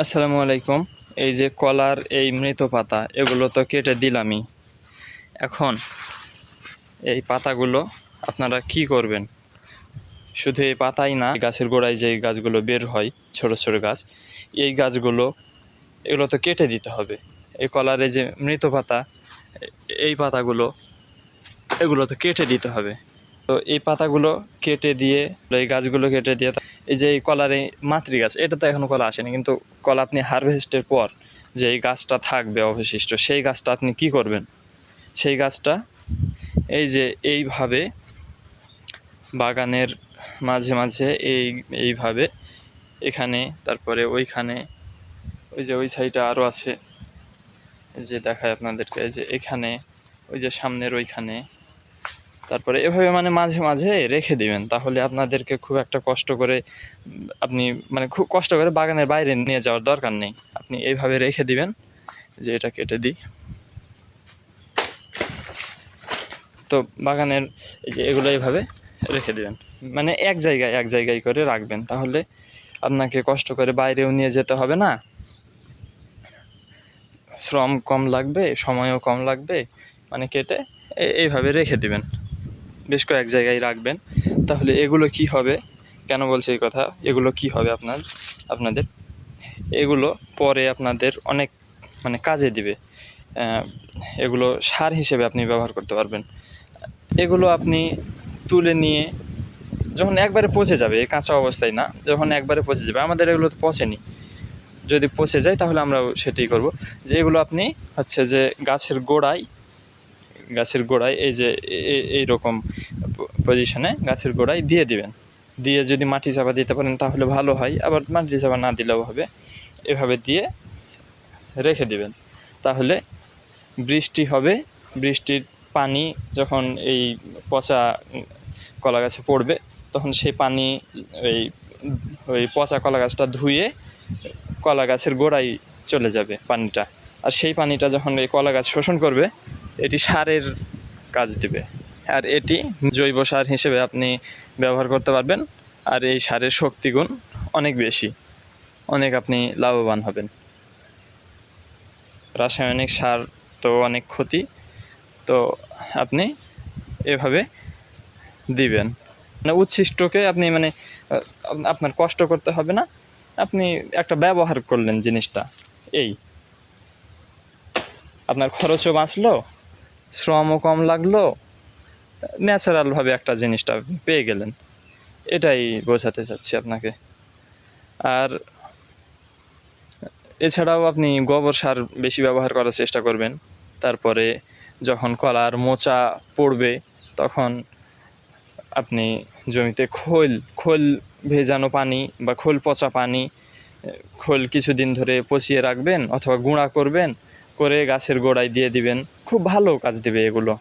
আসসালামু আলাইকুম। এই যে কলার এই মৃত পাতা এগুলো তো কেটে দিলামই। এখন এই পাতাগুলো আপনারা কি করবেন? শুধু এই পাতাই না, গাছের গোড়ায় যে গাছগুলো বের হয় ছোট ছোট গাছ, এই গাছগুলো এগুলো তো কেটে দিতে হবে। এই কলার এই যে মৃত পাতা, এই পাতাগুলো এগুলো তো কেটে দিতে হবে। তো এই পাতাগুলো কেটে দিয়ে, এই গাছগুলো কেটে দিয়ে, এই যে এই কলার এই মাতৃ গাছ, এটা তো এখনও কলা আসেনি, কিন্তু কলা আপনি হারভেস্টের পর যে এই গাছটা থাকবে অবশিষ্ট, সেই গাছটা আপনি কি করবেন? সেই গাছটা এই যে এইভাবে বাগানের মাঝে মাঝে এইভাবে এখানে, তারপরে ওইখানে, ওই যে ওই সাইডে আরও আছে, যে দেখায় আপনাদেরকে, যে এখানে, ওই যে সামনের ওইখানে, তারপরে এভাবে মানে মাঝে মাঝে রেখে দিবেন। তাহলে আপনাদেরকে খুব একটা কষ্ট করে আপনি মানে খুব কষ্ট করে বাগানের বাইরে নিয়ে যাওয়ার দরকার নেই। আপনি এইভাবে রেখে দিবেন। যে এটা কেটে দিই। তো বাগানের এই যে এগুলো এইভাবে রেখে দিবেন, মানে এক জায়গায় করে রাখবেন। তাহলে আপনাকে কষ্ট করে বাইরেও নিয়ে যেতে হবে না, শ্রম কম লাগবে, সময়ও কম লাগবে। মানে কেটে এইভাবে রেখে দিবেন, বেশ কয়েক জায়গায় রাখবেন। তাহলে এগুলো কি হবে, কেন বলছি এই কথা, এগুলো কি হবে আপনাদের এগুলো পরে আপনাদের অনেক মানে কাজে দিবে। এগুলো সার হিসেবে আপনি ব্যবহার করতে পারবেন। এগুলো আপনি তুলে নিয়ে যখন একবারে পচে যাবে, কাঁচা অবস্থায় না, যখন একবারে পচে যাবে, আমাদের এগুলো তো পচেনি, যদি পচে যায় তাহলে আমরাও সেটাই করব। যে এগুলো আপনি হচ্ছে যে গাছের গোড়ায় এই যে এইরকম পজিশনে গাছের গোড়ায় দিয়ে দিবেন। দিয়ে যদি মাটি চাপা দিতে পারেন তাহলে ভালো হয়, আবার মাটি চাপা না দিলেও হবে। এভাবে দিয়ে রেখে দিবেন। তাহলে বৃষ্টি হবে, বৃষ্টির পানি যখন এই পচা কলা গাছে পড়বে, তখন সেই পানি ওই পচা কলা গাছটা ধুয়ে কলা গাছের গোড়ায় চলে যাবে পানিটা। আর সেই পানিটা যখন এই কলা গাছ শোষণ করবে, এটি সারের কাজ দেবে। আর এটি জৈব সার হিসেবে আপনি ব্যবহার করতে পারবেন। আর এই সারের শক্তিগুণ অনেক বেশি, অনেক আপনি লাভবান হবেন। রাসায়নিক সার তো অনেক ক্ষতি, তো আপনি এভাবে দিবেন। মানে উচ্ছিষ্টকে আপনি মানে আপনার কষ্ট করতে হবে না, আপনি একটা ব্যবহার করলেন জিনিসটা, এই আপনার খরচও বাঁচলো, শ্রমও কম লাগলো, ন্যাচারালভাবে একটা জিনিসটা পেয়ে গেলেন। এটাই বোঝাতে চাচ্ছি আপনাকে। আর এছাড়াও আপনি গোবর সার বেশি ব্যবহার করার চেষ্টা করবেন। তারপরে যখন কলার মোচা পড়বে, তখন আপনি জমিতে খোল ভেজানো পানি বা খোল পচা পানি, খোল কিছুদিন ধরে পচিয়ে রাখবেন অথবা গুঁড়া করবেন, করে গাছের গোড়ায় দিয়ে দিবেন। খুব ভালো কাজ দেবে এগুলো।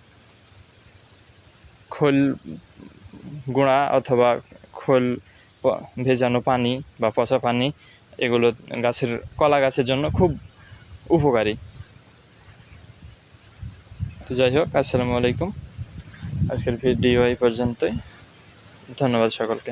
খোল গুঁড়া অথবা খোল ভেজানো পানি বা পচা পানি, এগুলো কলা গাছের জন্য খুব উপকারী। তো যাই হোক, আসসালামু আলাইকুম। আজকের ভিডিও এই পর্যন্তই। ধন্যবাদ সকলকে।